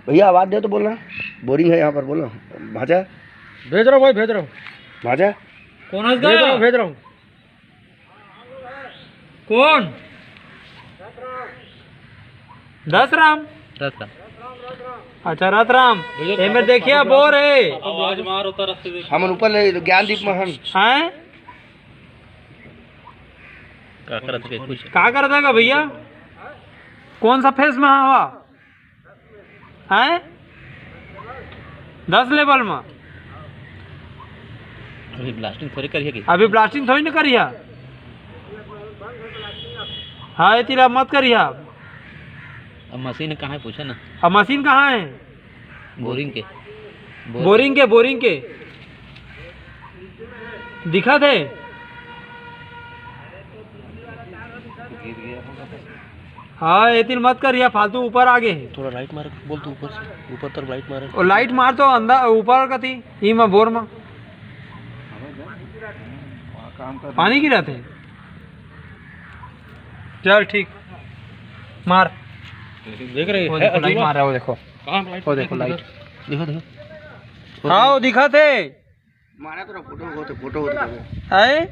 भैया आवाज दे तो बोलना, बोरिंग है यहाँ पर, बोलो। भाजा भेज रहा हूँ भाई, भेज रहा हूँ। भाजा कौन है? भेज रहा हूँ। कौन? दसराम। अच्छा रतराम, एमर देखिए बोर है। हम ऊपर ले ज्ञानदीप महन हैं क्या करता है भैया? कौन सा फेस में हवा है? 10 लेवल में अभी ब्लास्टिंग थोड़ी करिए, अभी ब्लास्टिंग थोड़ी ना करिए। हाँ ये तेरा मत करिए आप। अब मशीन कहाँ है पूछा ना। अब मशीन कहाँ है? बोरिंग के बोरिंग के दिखा थे। हाँ ये तीन मत करिए फालतू, ऊपर आगे है। थोड़ा लाइट मार बोल तू, ऊपर से ऊपर तर लाइट मार। और लाइट मार तो अंदर ऊपर का थी ई में बोर में पानी गिरा थे। चल ठीक मार। देख रहे वो देखो लाइट मार रहा है, वो देखो। वो देखो लाइट, देखो हाँ वो दिखा थे। मारा तो फोटो है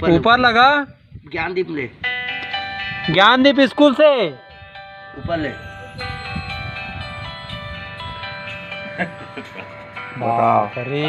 ऊपर लगा। ज्ञानदीप ले, ज्ञानदीप स्कूल से ऊपर ले। बाप रे।